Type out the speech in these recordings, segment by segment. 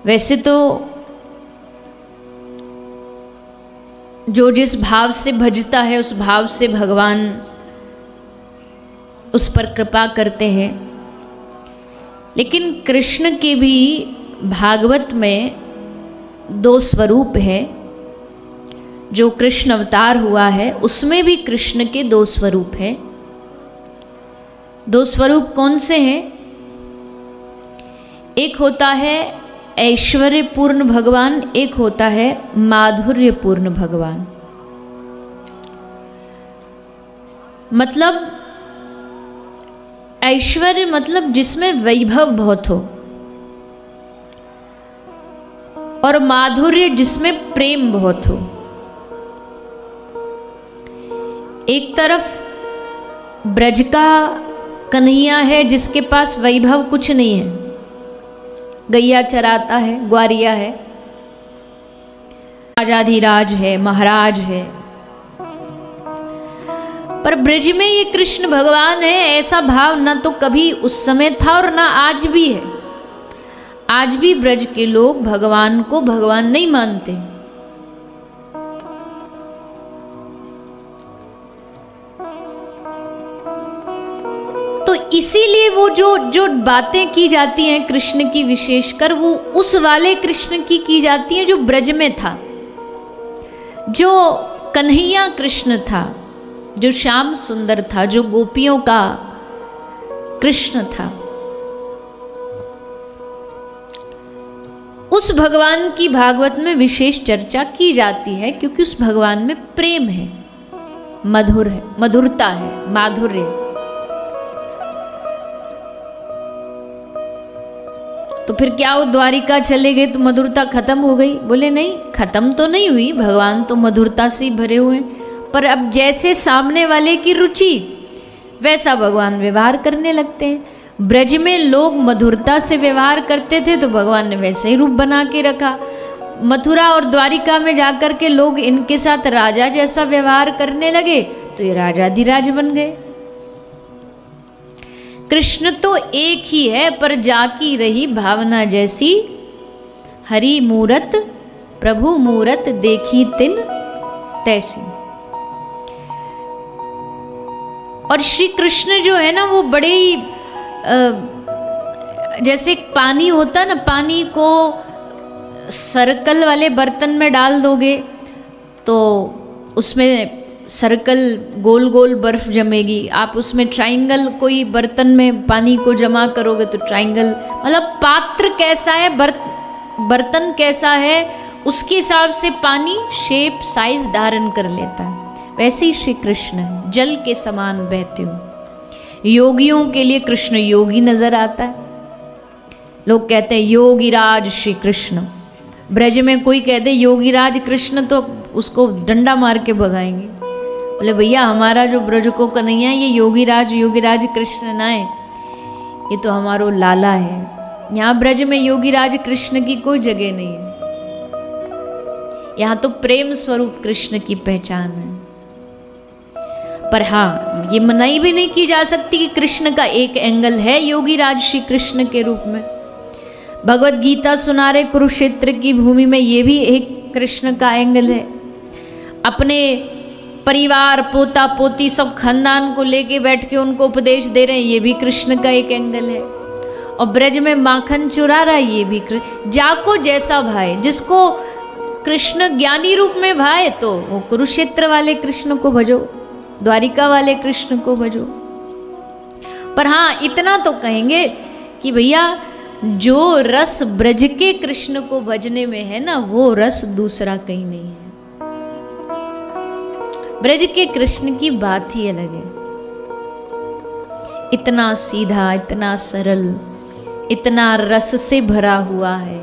वैसे तो जो जिस भाव से भजता है उस भाव से भगवान उस पर कृपा करते हैं, लेकिन कृष्ण के भी भागवत में दो स्वरूप है। जो कृष्ण अवतार हुआ है उसमें भी कृष्ण के दो स्वरूप है। दो स्वरूप कौन से हैं? एक होता है ऐश्वर्यपूर्ण भगवान, एक होता है माधुर्यपूर्ण भगवान। मतलब ऐश्वर्य मतलब जिसमें वैभव बहुत हो, और माधुर्य जिसमें प्रेम बहुत हो। एक तरफ ब्रज का कन्हैया है जिसके पास वैभव कुछ नहीं है, गैया चराता है, ग्वारिया है, राजाधिराज है, महाराज है। पर ब्रज में ये कृष्ण भगवान है, ऐसा भाव ना तो कभी उस समय था और ना आज भी है। आज भी ब्रज के लोग भगवान को भगवान नहीं मानते। तो इसीलिए वो जो बातें की जाती हैं कृष्ण की, विशेषकर वो उस वाले कृष्ण की जाती हैं जो ब्रज में था, जो कन्हैया कृष्ण था, जो श्याम सुंदर था, जो गोपियों का कृष्ण था। उस भगवान की भागवत में विशेष चर्चा की जाती है, क्योंकि उस भगवान में प्रेम है, मधुर है, मधुरता है, माधुर्य। तो फिर क्या वो द्वारिका चले गए तो मधुरता खत्म हो गई? बोले नहीं, खत्म तो नहीं हुई, भगवान तो मधुरता से ही भरे हुए हैं। पर अब जैसे सामने वाले की रुचि वैसा भगवान व्यवहार करने लगते हैं। ब्रज में लोग मधुरता से व्यवहार करते थे तो भगवान ने वैसे ही रूप बना के रखा। मथुरा और द्वारिका में जाकर के लोग इनके साथ राजा जैसा व्यवहार करने लगे तो ये राजाधिराज बन गए। कृष्ण तो एक ही है, पर जाकी रही भावना जैसी, हरि मूरत प्रभु मूरत देखी तिन तैसी। और श्री कृष्ण जो है ना वो बड़े ही जैसे पानी होता ना, पानी को सर्कल वाले बर्तन में डाल दोगे तो उसमें सर्कल गोल गोल बर्फ जमेगी। आप उसमें ट्रायंगल कोई बर्तन में पानी को जमा करोगे तो ट्रायंगल, मतलब पात्र कैसा है, बर्तन कैसा है, उसके हिसाब से पानी शेप साइज धारण कर लेता है। वैसे ही श्री कृष्ण है, जल के समान बहते हो। योगियों के लिए कृष्ण योगी नजर आता है। लोग कहते हैं योगीराज श्री कृष्ण। ब्रज में कोई कहते योगीराज कृष्ण तो उसको डंडा मार के भगाएंगे। बोले भैया हमारा जो ब्रज को कन्हैया ये योगीराज कृष्ण ना है, ये तो हमारो लाला है। यहाँ ब्रज में योगीराज कृष्ण की कोई जगह नहीं है। यहाँ तो प्रेम स्वरूप कृष्ण की पहचान है। पर हाँ, ये मनाही भी नहीं की जा सकती कि कृष्ण का एक एंगल है योगीराज श्री कृष्ण के रूप में। भगवत गीता सुना रहे कुरुक्षेत्र की भूमि में, ये भी एक कृष्ण का एंगल है। अपने परिवार पोता पोती सब खानदान को लेके बैठ के उनको उपदेश दे रहे हैं, ये भी कृष्ण का एक एंगल है। और ब्रज में माखन चुरा रहा है, ये भी जाको जैसा भाई, जिसको कृष्ण ज्ञानी रूप में भाए तो वो कुरुक्षेत्र वाले कृष्ण को भजो, द्वारिका वाले कृष्ण को भजो। पर हाँ, इतना तो कहेंगे कि भैया जो रस ब्रज के कृष्ण को भजने में है ना, वो रस दूसरा कहीं नहीं है। ब्रज के कृष्ण की बात ही अलग है। इतना सीधा, इतना सरल, इतना रस से भरा हुआ है,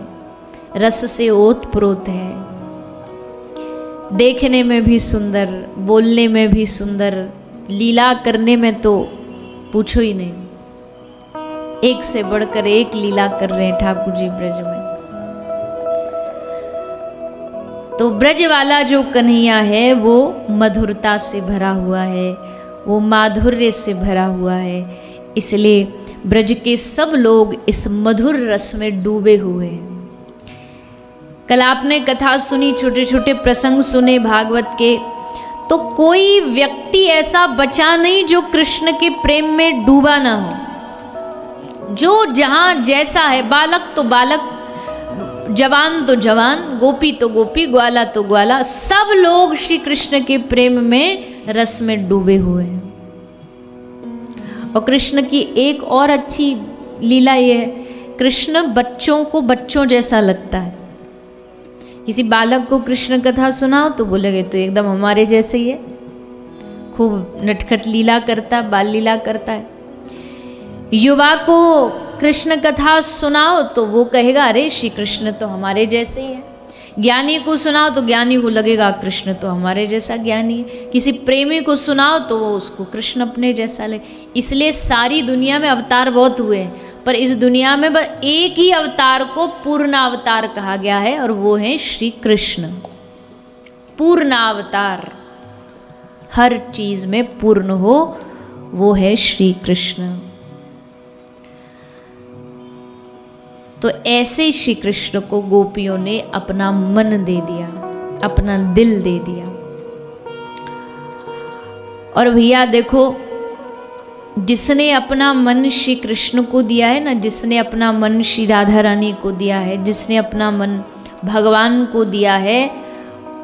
रस से ओतप्रोत है। देखने में भी सुंदर, बोलने में भी सुंदर, लीला करने में तो पूछो ही नहीं। एक से बढ़कर एक लीला कर रहे हैं ठाकुर जी ब्रज में। तो ब्रज वाला जो कन्हैया है वो मधुरता से भरा हुआ है, वो माधुर्य से भरा हुआ है। इसलिए ब्रज के सब लोग इस मधुर रस में डूबे हुए हैं। कल आपने कथा सुनी, छोटे छोटे प्रसंग सुने भागवत के, तो कोई व्यक्ति ऐसा बचा नहीं जो कृष्ण के प्रेम में डूबा ना हो। जो जहाँ जैसा है, बालक तो बालक, जवान तो जवान, गोपी तो गोपी, ग्वाला तो ग्वाला, सब लोग श्री कृष्ण के प्रेम में, रस में डूबे हुए हैं। और कृष्ण की एक और अच्छी लीला ये है, कृष्ण बच्चों को बच्चों जैसा लगता है। किसी बालक को कृष्ण कथा सुनाओ तो बोलेगे तो एकदम हमारे जैसे ही है, खूब नटखट लीला करता है, बाल लीला करता है। युवा को कृष्ण कथा सुनाओ तो वो कहेगा अरे श्री कृष्ण तो हमारे जैसे ही है। ज्ञानी को सुनाओ तो ज्ञानी को लगेगा कृष्ण तो हमारे जैसा ज्ञानी है। किसी प्रेमी को सुनाओ तो वो उसको कृष्ण अपने जैसा लगे। इसलिए सारी दुनिया में अवतार बहुत हुए हैं, पर इस दुनिया में बस एक ही अवतार को पूर्णावतार कहा गया है, और वो है श्री कृष्ण। पूर्णावतार, हर चीज में पूर्ण हो, वो है श्री कृष्ण। तो ऐसे श्री कृष्ण को गोपियों ने अपना मन दे दिया, अपना दिल दे दिया। और भैया देखो, जिसने अपना मन श्री कृष्ण को दिया है ना, जिसने अपना मन श्री राधा रानी को दिया है, जिसने अपना मन भगवान को दिया है,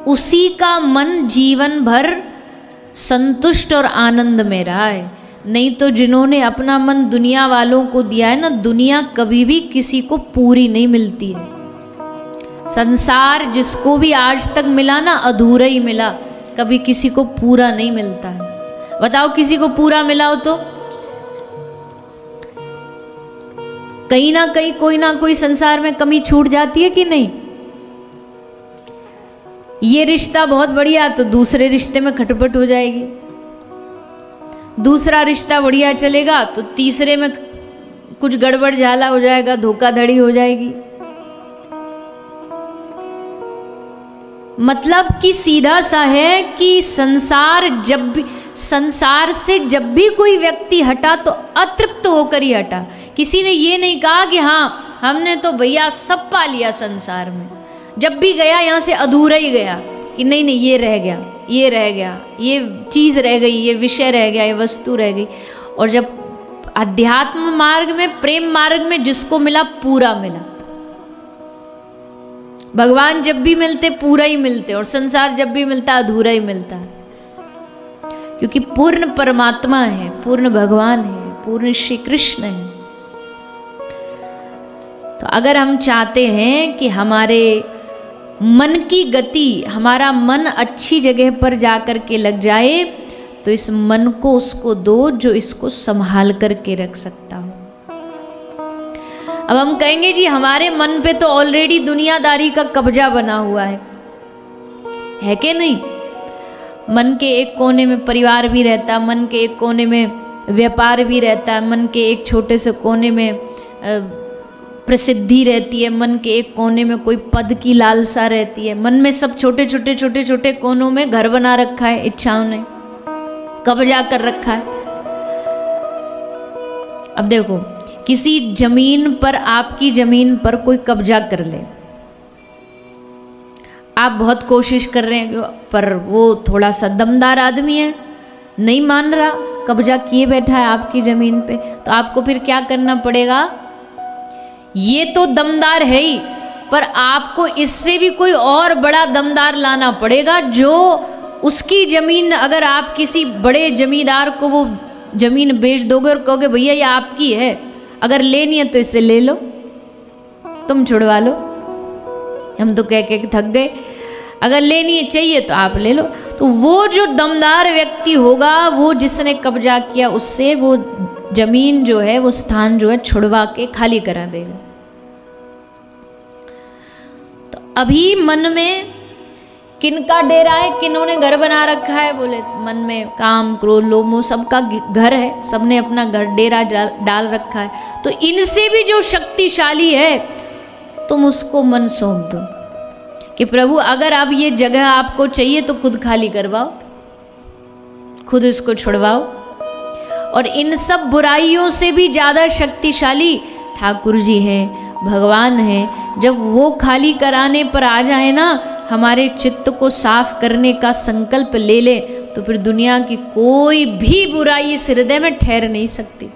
उसी का मन जीवन भर संतुष्ट और आनंद में रहा है। नहीं तो जिन्होंने अपना मन दुनिया वालों को दिया है ना, दुनिया कभी भी किसी को पूरी नहीं मिलती है। संसार जिसको भी आज तक मिला ना, अधूरा ही मिला, कभी किसी को पूरा नहीं मिलता है। बताओ किसी को पूरा मिला हो तो कहीं ना कहीं कोई ना कोई संसार में कमी छूट जाती है कि नहीं। ये रिश्ता बहुत बढ़िया तो दूसरे रिश्ते में खटपट हो जाएगी, दूसरा रिश्ता बढ़िया चलेगा तो तीसरे में कुछ गड़बड़ झाला हो जाएगा, धोखाधड़ी हो जाएगी। मतलब कि सीधा सा है कि संसार से जब भी कोई व्यक्ति हटा तो अतृप्त होकर ही हटा। किसी ने ये नहीं कहा कि हाँ हमने तो भैया सब पा लिया संसार में। जब भी गया यहाँ से अधूरा ही गया कि नहीं नहीं ये रह गया, ये रह गया, ये चीज़ रह गई, ये विषय रह गया, ये वस्तु रह गई। और जब अध्यात्म मार्ग में, प्रेम मार्ग में जिसको मिला पूरा मिला। भगवान जब भी मिलते पूरा ही मिलते, और संसार जब भी मिलता अधूरा ही मिलता है, क्योंकि पूर्ण परमात्मा है, पूर्ण भगवान है, पूर्ण श्री कृष्ण है। तो अगर हम चाहते हैं कि हमारे मन की गति, हमारा मन अच्छी जगह पर जाकर के लग जाए, तो इस मन को उसको दो जो इसको संभाल करके रख सकता हो। अब हम कहेंगे जी हमारे मन पे तो ऑलरेडी दुनियादारी का कब्जा बना हुआ है कि नहीं। मन के एक कोने में परिवार भी रहता, मन के एक कोने में व्यापार भी रहता है, मन के एक छोटे से कोने में प्रसिद्धि रहती है, मन के एक कोने में कोई पद की लालसा रहती है। मन में सब छोटे छोटे कोनों में घर बना रखा है, इच्छाओं ने कब्जा कर रखा है। अब देखो, किसी जमीन पर, आपकी जमीन पर कोई कब्जा कर ले, आप बहुत कोशिश कर रहे हैं, पर वो थोड़ा सा दमदार आदमी है, नहीं मान रहा, कब्जा किए बैठा है आपकी जमीन पे, तो आपको फिर क्या करना पड़ेगा। ये तो दमदार है ही, पर आपको इससे भी कोई और बड़ा दमदार लाना पड़ेगा, जो उसकी जमीन, अगर आप किसी बड़े जमींदार को वो जमीन बेच दोगे और कहोगे भैया ये आपकी है, अगर लेनी है तो इससे ले लो, तुम छुड़वा लो, हम तो कह के थक गए, अगर लेनी है चाहिए तो आप ले लो। तो वो जो दमदार व्यक्ति होगा, वो जिसने कब्जा किया, उससे वो जमीन जो है, वो स्थान जो है छुड़वा के खाली करा देगा। तो अभी मन में किनका डेरा है, किन्होंने घर बना रखा है, बोले मन में काम क्रोध लोभ मोह सबका घर है, सबने अपना घर डेरा डाल रखा है। तो इनसे भी जो शक्तिशाली है, तुम उसको मन सौंप दो कि प्रभु अगर अब ये जगह आपको चाहिए तो खुद खाली करवाओ, खुद इसको छुड़वाओ। और इन सब बुराइयों से भी ज़्यादा शक्तिशाली ठाकुर जी हैं, भगवान हैं, जब वो खाली कराने पर आ जाए ना, हमारे चित्त को साफ करने का संकल्प ले ले, तो फिर दुनिया की कोई भी बुराई इस हृदय में ठहर नहीं सकती।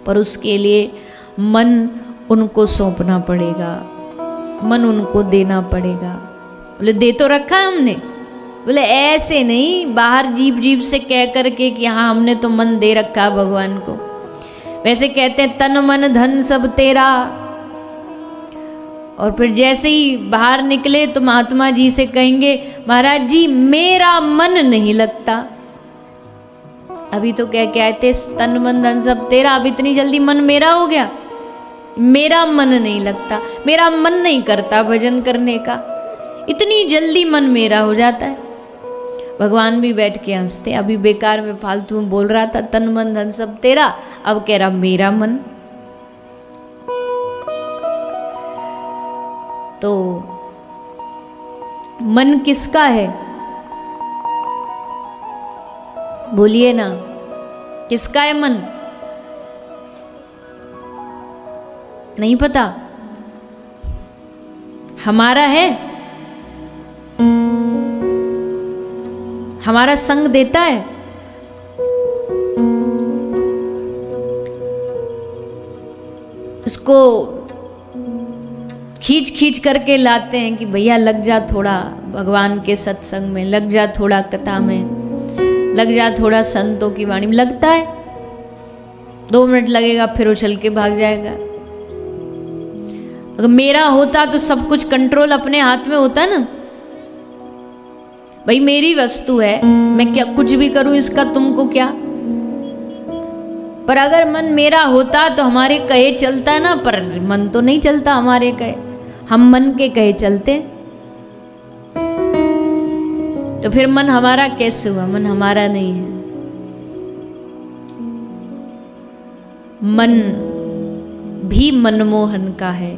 पर उसके लिए मन उनको सौंपना पड़ेगा, मन उनको देना पड़ेगा। बोले दे तो रखा है हमने, बोले ऐसे नहीं बाहर जीभ जीभ से कह करके कि हाँ हमने तो मन दे रखा है भगवान को। वैसे कहते हैं तन मन धन सब तेरा, और फिर जैसे ही बाहर निकले तो महात्मा जी से कहेंगे महाराज जी मेरा मन नहीं लगता। अभी तो कह के आए थे तन मन धन सब तेरा, अब इतनी जल्दी मन मेरा हो गया? मेरा मन नहीं लगता, मेरा मन नहीं करता भजन करने का, इतनी जल्दी मन मेरा हो जाता है। भगवान भी बैठ के हंसते, अभी बेकार में फालतू में बोल रहा था तन मन धन सब तेरा, अब कह रहा मेरा मन। तो मन किसका है? बोलिए ना, किसका है मन? नहीं पता? हमारा है? हमारा संग देता है? इसको खींच खींच करके लाते हैं कि भैया लग जा थोड़ा भगवान के सत्संग में, लग जा थोड़ा कथा में, लग जा थोड़ा संतों की वाणी में। लगता है 2 मिनट लगेगा फिर उछल के भाग जाएगा। अगर मेरा होता तो सब कुछ कंट्रोल अपने हाथ में होता ना, भाई मेरी वस्तु है, मैं क्या कुछ भी करूं इसका तुमको क्या। पर अगर मन मेरा होता तो हमारे कहे चलता है ना, पर मन तो नहीं चलता हमारे कहे, हम मन के कहे चलते। तो फिर मन हमारा कैसे हुआ? मन हमारा नहीं है। मन भी मनमोहन का है,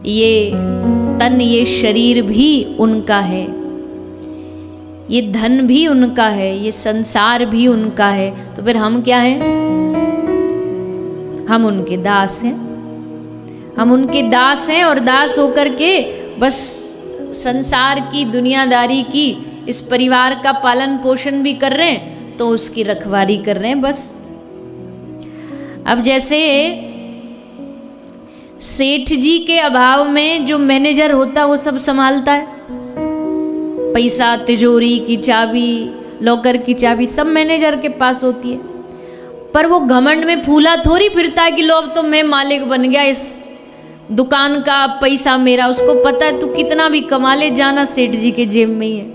ये तन ये शरीर भी उनका है, ये धन भी उनका है, ये संसार भी उनका है। तो फिर हम क्या हैं? हम उनके दास हैं। हम उनके दास हैं और दास होकर के बस संसार की दुनियादारी की इस परिवार का पालन पोषण भी कर रहे हैं, तो उसकी रखवाली कर रहे हैं बस। अब जैसे सेठ जी के अभाव में जो मैनेजर होता वो सब संभालता है, पैसा, तिजोरी की चाबी, लॉकर की चाबी सब मैनेजर के पास होती है। पर वो घमंड में फूला थोड़ी फिरता है कि लो अब तो मैं मालिक बन गया, इस दुकान का पैसा मेरा। उसको पता है तू कितना भी कमा ले, जाना सेठ जी के जेब में ही है,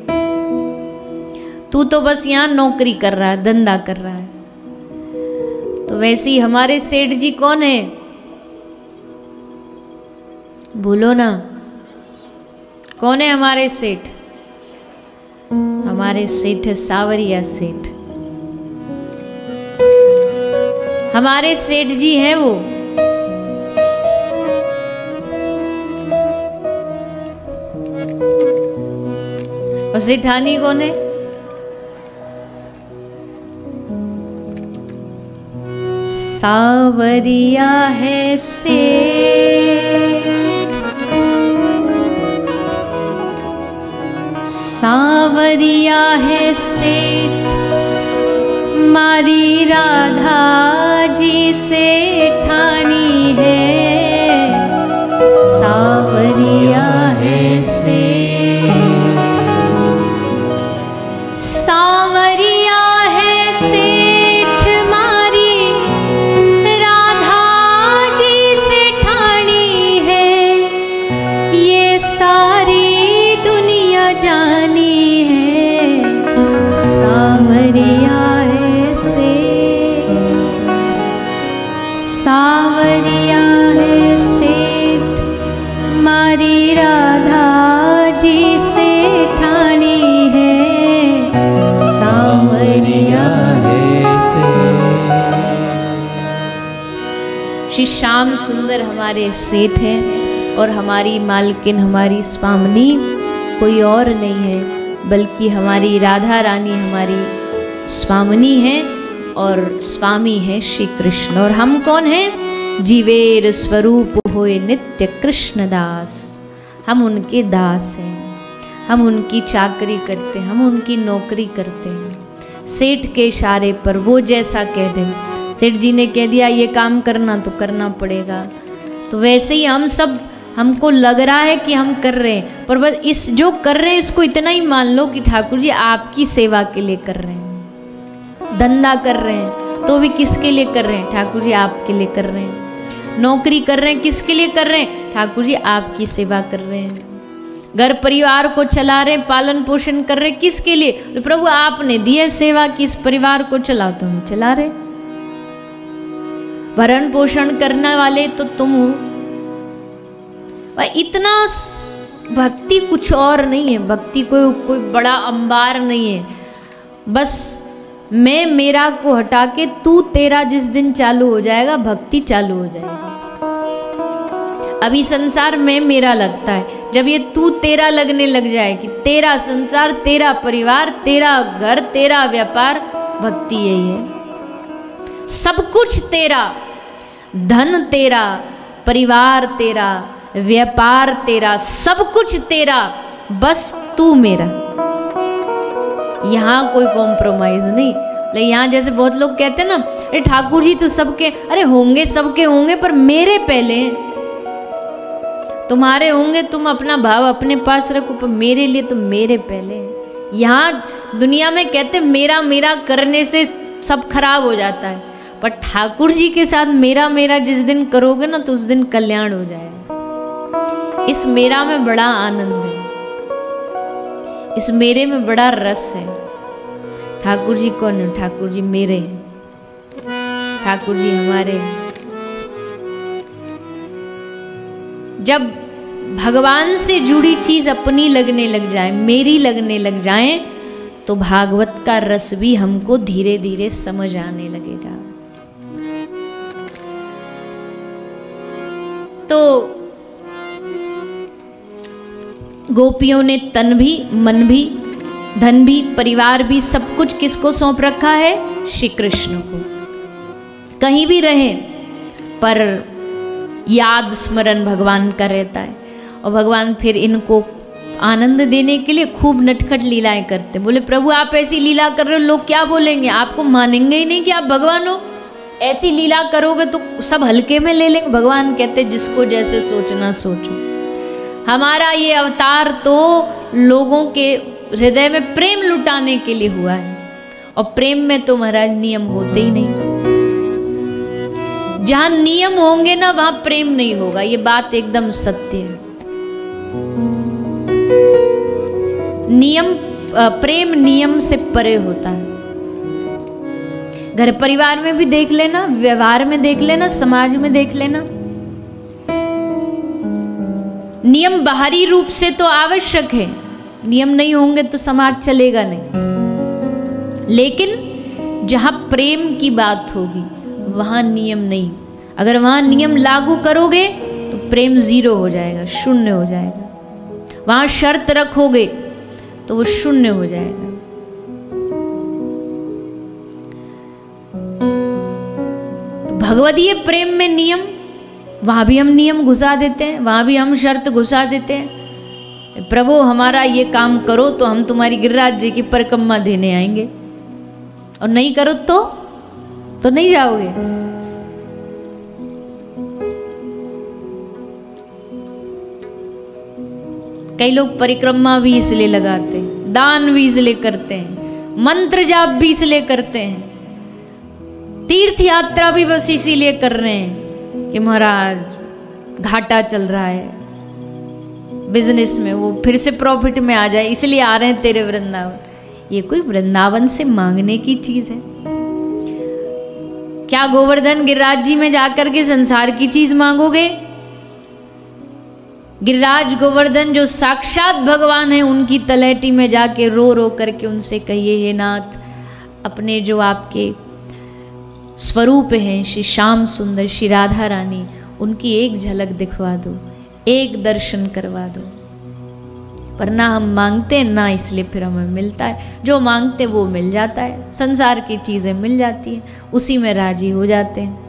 तू तो बस यहाँ नौकरी कर रहा है, धंधा कर रहा है। तो वैसे ही हमारे सेठ जी कौन है? बोलो ना, कौन है हमारे सेठ? हमारे सेठ है सावरिया सेठ। हमारे सेठ जी हैं वो। और सेठानी कौन है? सावरिया है सेठ, सावरिया है सेठ, मारी राधा जी सेठानी है। सावरिया है सेठ, सावरिया है सेठ, मारी राधा जी सेठानी है। ये सारी दुनिया जानी है, सावरिया है सेठ, सावरिया है सेठ, मारी राधा जी सेठानी है। सावरिया है सेठ। श्री श्याम सुंदर हमारे सेठ हैं और हमारी मालकिन, हमारी स्वामिनी कोई और नहीं है, बल्कि हमारी राधा रानी हमारी स्वामिनी है और स्वामी है श्री कृष्ण। और हम कौन हैं? जीवेर स्वरूप होए नित्य कृष्ण दास। हम उनके दास हैं, हम उनकी चाकरी करते हैं, हम उनकी नौकरी करते हैं। सेठ के इशारे पर वो जैसा कह दे, सेठ जी ने कह दिया ये काम करना तो करना पड़ेगा, तो वैसे ही हम सब, हमको लग रहा है कि हम कर रहे हैं, पर बस इस जो कर रहे हैं इसको इतना ही मान लो कि ठाकुर जी आपकी सेवा के लिए कर रहे हैं। धंधा कर रहे हैं तो भी किसके लिए कर रहे हैं? ठाकुर जी आपके लिए कर रहे हैं। नौकरी कर रहे हैं किसके लिए कर रहे हैं? ठाकुर जी आपकी सेवा कर रहे हैं। घर परिवार को चला रहे, पालन पोषण कर रहे, किसके लिए? तो प्रभु आपने दिया सेवा कि इस परिवार को चलाओ, तो हम चला रहे। भरण पोषण करने वाले तो तुम हो। इतना भक्ति कुछ और नहीं है, भक्ति कोई बड़ा अंबार नहीं है। बस मैं मेरा को हटा के तू तेरा जिस दिन चालू हो जाएगा, भक्ति चालू हो जाएगी। अभी संसार में मेरा लगता है, जब ये तू तेरा लगने लग जाए कि तेरा संसार, तेरा परिवार, तेरा घर, तेरा व्यापार, भक्ति यही है। सब कुछ तेरा, धन तेरा, परिवार तेरा, व्यापार तेरा, सब कुछ तेरा, बस तू मेरा। यहाँ कोई कॉम्प्रोमाइज नहीं। लेकिन यहाँ जैसे बहुत लोग कहते हैं ना, अरे ठाकुर जी तो सबके, अरे होंगे सबके होंगे, पर मेरे पहले। तुम्हारे होंगे, तुम अपना भाव अपने पास रखो, पर मेरे लिए तो मेरे पहले। यहाँ दुनिया में कहते मेरा मेरा करने से सब खराब हो जाता है, पर ठाकुर जी के साथ मेरा मेरा जिस दिन करोगे ना, तो उस दिन कल्याण हो जाएगा। इस मेरा में बड़ा आनंद है, इस मेरे में बड़ा रस है। ठाकुर जी कौन है? ठाकुर जी मेरे, ठाकुर जी हमारे। जब भगवान से जुड़ी चीज अपनी लगने लग जाए, मेरी लगने लग जाए, तो भागवत का रस भी हमको धीरे धीरे समझ आने लगेगा। तो गोपियों ने तन भी, मन भी, धन भी, परिवार भी, सब कुछ किसको सौंप रखा है? श्री कृष्ण को। कहीं भी रहे पर याद स्मरण भगवान का रहता है, और भगवान फिर इनको आनंद देने के लिए खूब नटखट लीलाएं करते। बोले प्रभु आप ऐसी लीला कर रहे हो, लोग क्या बोलेंगे? आपको मानेंगे ही नहीं कि आप भगवान हो। ऐसी लीला करोगे तो सब हल्के में ले लेंगे। भगवान कहते जिसको जैसे सोचना सोचो। हमारा ये अवतार तो लोगों के हृदय में प्रेम लुटाने के लिए हुआ है, और प्रेम में तो महाराज नियम होते ही नहीं। जहां नियम होंगे ना, वहां प्रेम नहीं होगा। ये बात एकदम सत्य है। नियम, प्रेम नियम से परे होता है। घर परिवार में भी देख लेना, व्यवहार में देख लेना, समाज में देख लेना। नियम बाहरी रूप से तो आवश्यक है, नियम नहीं होंगे तो समाज चलेगा नहीं। लेकिन जहां प्रेम की बात होगी वहां नियम नहीं। अगर वहां नियम लागू करोगे तो प्रेम जीरो हो जाएगा, शून्य हो जाएगा। वहां शर्त रखोगे तो वो शून्य हो जाएगा। तो भगवदीय प्रेम में नियम, वहां भी हम नियम घुसा देते हैं, वहां भी हम शर्त घुसा देते हैं। प्रभु हमारा ये काम करो तो हम तुम्हारी गिरिराज जी की परिक्रमा देने आएंगे, और नहीं करो तो नहीं जाओगे। कई लोग परिक्रमा भी इसलिए लगाते हैं, दान भी इसलिए करते हैं, मंत्र जाप भी इसलिए करते हैं, तीर्थ यात्रा भी बस इसीलिए कर रहे हैं कि महाराज घाटा चल रहा है बिजनेस में, वो फिर से प्रॉफिट में आ जाए, इसलिए आ रहे हैं तेरे वृंदावन। ये कोई वृंदावन से मांगने की चीज है क्या? गोवर्धन गिरिराज जी में जाकर के संसार की चीज मांगोगे? गिरिराज गोवर्धन जो साक्षात भगवान है, उनकी तलहटी में जाके रो रो करके उनसे कहिए, हे नाथ, अपने जो आपके स्वरूप हैं, श्री श्याम सुंदर, श्री राधा रानी, उनकी एक झलक दिखवा दो, एक दर्शन करवा दो। पर ना हम मांगते ना, इसलिए फिर हमें मिलता है। जो मांगते वो मिल जाता है, संसार की चीज़ें मिल जाती हैं, उसी में राजी हो जाते हैं।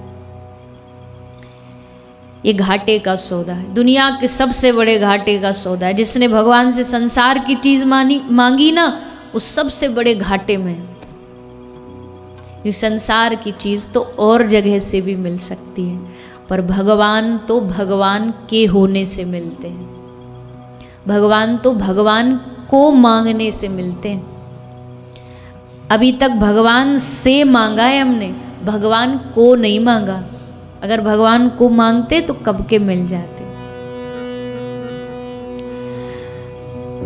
ये घाटे का सौदा है, दुनिया के सबसे बड़े घाटे का सौदा है। जिसने भगवान से संसार की चीज मांगी ना, उस सबसे बड़े घाटे में। ये संसार की चीज तो और जगह से भी मिल सकती है, पर भगवान तो भगवान के होने से मिलते हैं, भगवान तो भगवान को मांगने से मिलते हैं। अभी तक भगवान से मांगा है हमने, भगवान को नहीं मांगा। अगर भगवान को मांगते तो कब के मिल जाते।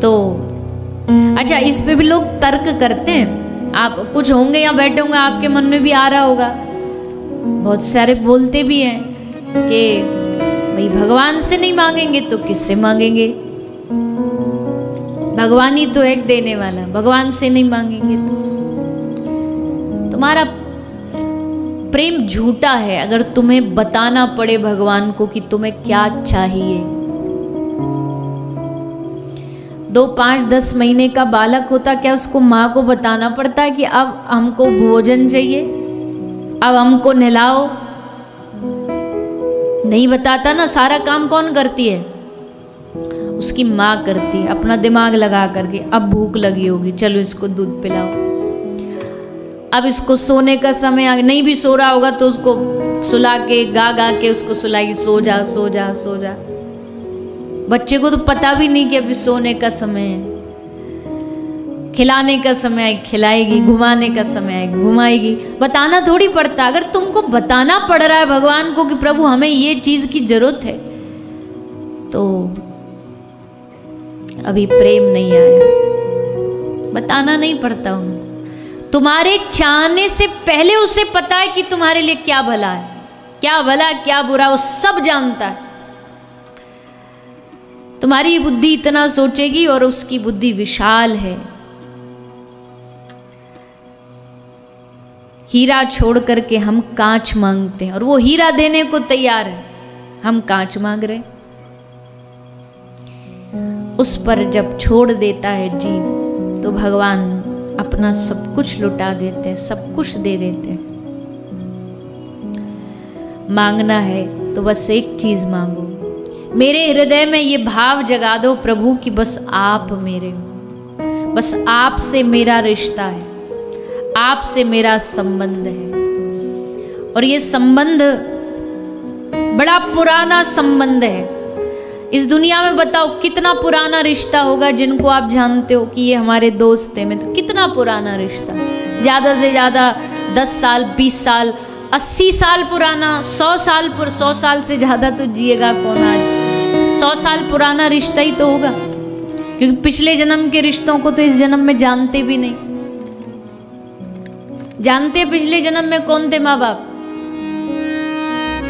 तो अच्छा, इस पे भी लोग तर्क करते हैं। आप कुछ होंगे या बैठे होंगे, आपके मन में भी आ रहा होगा, बहुत सारे बोलते भी हैं कि भाई भगवान से नहीं मांगेंगे तो किससे मांगेंगे, भगवान ही तो एक देने वाला, भगवान से नहीं मांगेंगे तो तुम्हारा प्रेम झूठा है। अगर तुम्हें बताना पड़े भगवान को कि तुम्हें क्या चाहिए। 2, 5, 10 महीने का बालक होता, क्या उसको माँ को बताना पड़ता है कि अब हमको भोजन चाहिए, अब हमको नहलाओ? नहीं बताता ना। सारा काम कौन करती है? उसकी माँ करती है, अपना दिमाग लगा करके। अब भूख लगी होगी, चलो इसको दूध पिलाओ। अब इसको सोने का समय आ, नहीं भी सो रहा होगा तो उसको सुला के गा गा के उसको सुलाई, सो जा सो जा सो जा। बच्चे को तो पता भी नहीं कि अभी सोने का समय है। खिलाने का समय आए खिलाएगी, घुमाने का समय आए घुमाएगी। बताना थोड़ी पड़ता। अगर तुमको बताना पड़ रहा है भगवान को कि प्रभु हमें ये चीज की जरूरत है, तो अभी प्रेम नहीं आया। बताना नहीं पड़ता उनको। तुम्हारे चाहने से पहले उसे पता है कि तुम्हारे लिए क्या भला है, क्या भला क्या बुरा, वो सब जानता है। तुम्हारी बुद्धि इतना सोचेगी और उसकी बुद्धि विशाल है। हीरा छोड़ करके हम कांच मांगते हैं और वो हीरा देने को तैयार है, हम कांच मांग रहे। उस पर जब छोड़ देता है जीव तो भगवान अपना सब कुछ लुटा देते हैं, सब कुछ दे देते हैं। मांगना है तो बस एक चीज मांगो। मेरे हृदय में ये भाव जगा दो प्रभु कि बस आप मेरे हो, बस आपसे मेरा रिश्ता है, आपसे मेरा संबंध है। और ये संबंध बड़ा पुराना संबंध है। इस दुनिया में बताओ कितना पुराना रिश्ता होगा जिनको आप जानते हो कि ये हमारे दोस्त हैं। में तो कितना पुराना रिश्ता, ज़्यादा से ज़्यादा 10 साल, 20 साल, 80 साल पुराना, 100 साल 100 साल से ज़्यादा तो जिएगा कौन आज। 100 साल पुराना रिश्ता ही तो होगा, क्योंकि पिछले जन्म के रिश्तों को तो इस जन्म में जानते भी नहीं। जानते पिछले जन्म में कौन थे माँ बाप,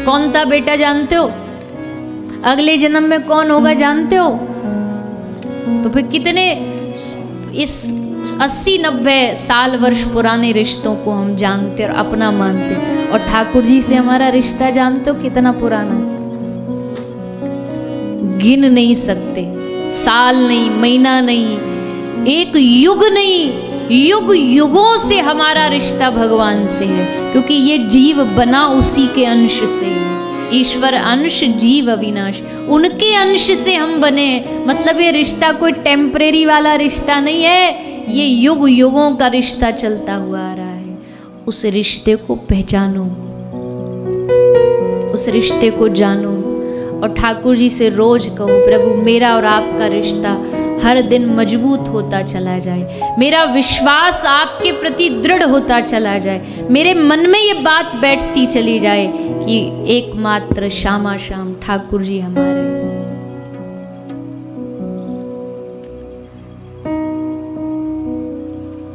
कौन था बेटा, जानते हो? अगले जन्म में कौन होगा जानते हो? तो फिर कितने इस 80-90 साल वर्ष पुराने रिश्तों को हम जानते और अपना मानते। और ठाकुर जी से हमारा रिश्ता जानते हो कितना पुराना है, गिन नहीं सकते। साल नहीं, महीना नहीं, एक युग नहीं, युग युगों से हमारा रिश्ता भगवान से है, क्योंकि ये जीव बना उसी के अंश से है। ईश्वर अंश जीव अविनाश, उनके अंश से हम बने। मतलब ये रिश्ता कोई टेम्परेरी वाला रिश्ता नहीं है, ये युग युगों का रिश्ता चलता हुआ आ रहा है। उस रिश्ते को पहचानो, उस रिश्ते को जानो और ठाकुर जी से रोज कहो प्रभु मेरा और आपका रिश्ता हर दिन मजबूत होता चला जाए, मेरा विश्वास आपके प्रति दृढ़ होता चला जाए, मेरे मन में ये बात बैठती चली जाए कि एकमात्र श्यामा श्याम ठाकुर जी हमारे।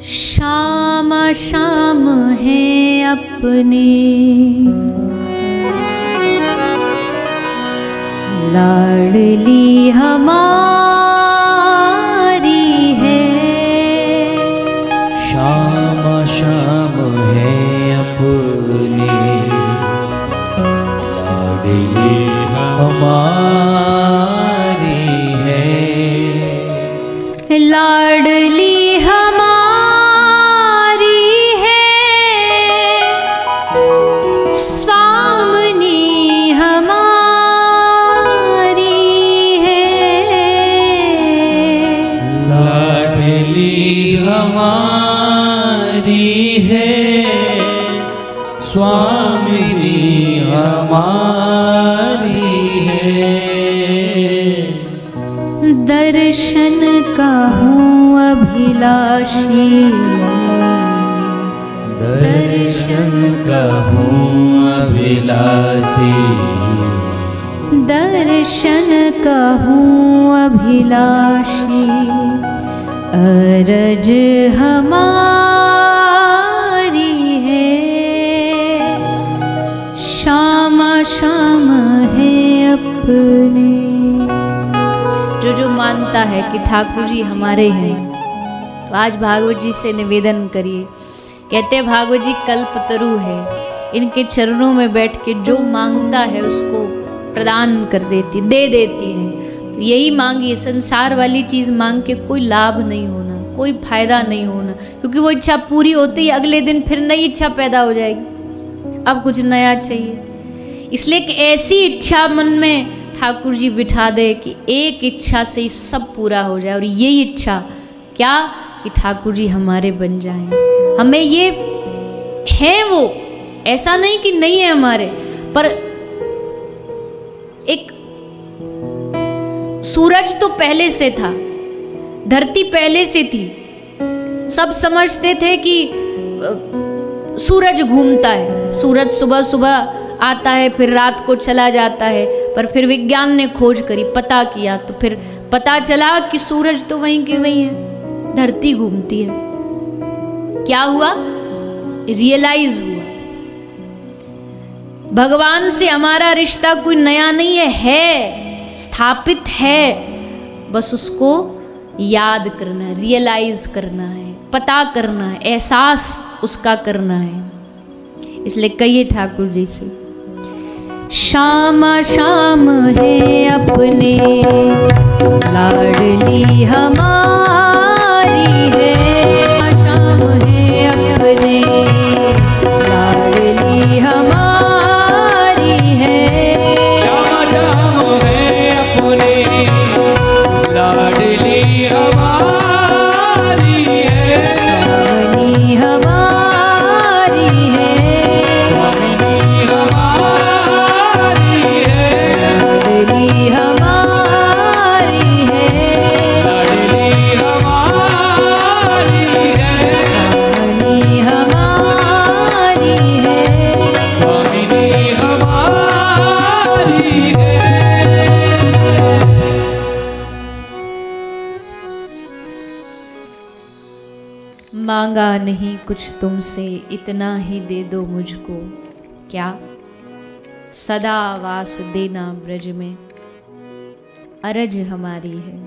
श्यामा श्याम है अपने लाडली हमारी है। श्यामा श्याम है अपने लाडली हमारी है। लाडली हमारी है, स्वामिनी हमारी स्वामिनी हमारी है। दर्शन का हूँ अभिलाषी, दर्शन का हूँ अभिलाषी, दर्शन का हूँ अभिलाषी, अरज हमारी है। श्यामा श्याम है अपने। जो मानता है कि ठाकुर जी हमारे हैं, तो आज भागवत जी से निवेदन करिए। कहते भागवत जी कल्पतरु है, इनके चरणों में बैठ के जो मांगता है उसको प्रदान कर देती, दे देती है। तो यही मांगिए, संसार वाली चीज़ मांग के कोई लाभ नहीं होना, कोई फायदा नहीं होना, क्योंकि वो इच्छा पूरी होती ही अगले दिन फिर नई इच्छा पैदा हो जाएगी, अब कुछ नया चाहिए। इसलिए कि ऐसी इच्छा मन में ठाकुर जी बिठा दे कि एक इच्छा से ही सब पूरा हो जाए। और यही इच्छा क्या कि ठाकुर जी हमारे बन जाएं। हमें ये है, वो ऐसा नहीं कि नहीं है हमारे, पर एक सूरज तो पहले से था, धरती पहले से थी, सब समझते थे कि सूरज घूमता है, सूरज सुबह सुबह आता है फिर रात को चला जाता है। पर फिर विज्ञान ने खोज करी, पता किया, तो फिर पता चला कि सूरज तो वहीं के वहीं है, धरती घूमती है। क्या हुआ? रियलाइज हुआ भगवान से हमारा रिश्ता कोई नया नहीं है, स्थापित है, बस उसको याद करना है, रियलाइज करना है, पता करना है, एहसास उसका करना है। इसलिए कहिए ठाकुर जी से, श्यामा श्याम है अपने, लाडली हमारी है। श्याम है अपने, लाडली हमारी है। श्यामा श्याम है अपने, लाडली हमारी है। स्वामिनी हमारी है, स्वामिनी हमारी है, लाडली हमारी है, लाडली हमारी है, स्वामिनी हमारी है। स्वामिनी हमारी है। मांगा नहीं कुछ तुमसे, इतना ही दे दो मुझको। क्या? सदा वास देना ब्रज में, अरज हमारी है।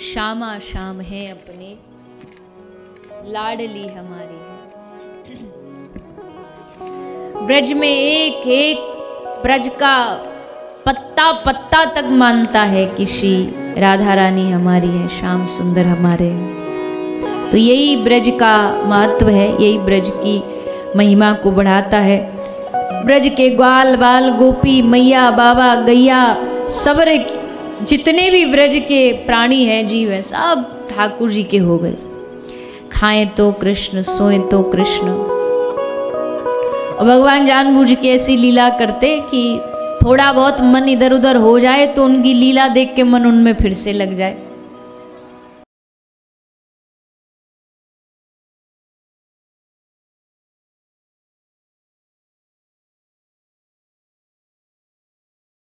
श्यामा श्याम है अपने, लाडली हमारी है। ब्रज में एक एक ब्रज का पत्ता पत्ता तक मानता है कि श्री राधा रानी हमारी है, श्याम सुंदर हमारे हैं। तो यही ब्रज का महत्व है, यही ब्रज की महिमा को बढ़ाता है। ब्रज के ग्वाल बाल गोपी मैया बाबा गैया सबर जितने भी ब्रज के प्राणी हैं, जीव हैं, सब ठाकुर जी के हो गए। खाएं तो कृष्ण, सोएं तो कृष्ण। और भगवान जानबूझ के ऐसी लीला करते कि थोड़ा बहुत मन इधर उधर हो जाए तो उनकी लीला देख के मन उनमें फिर से लग जाए।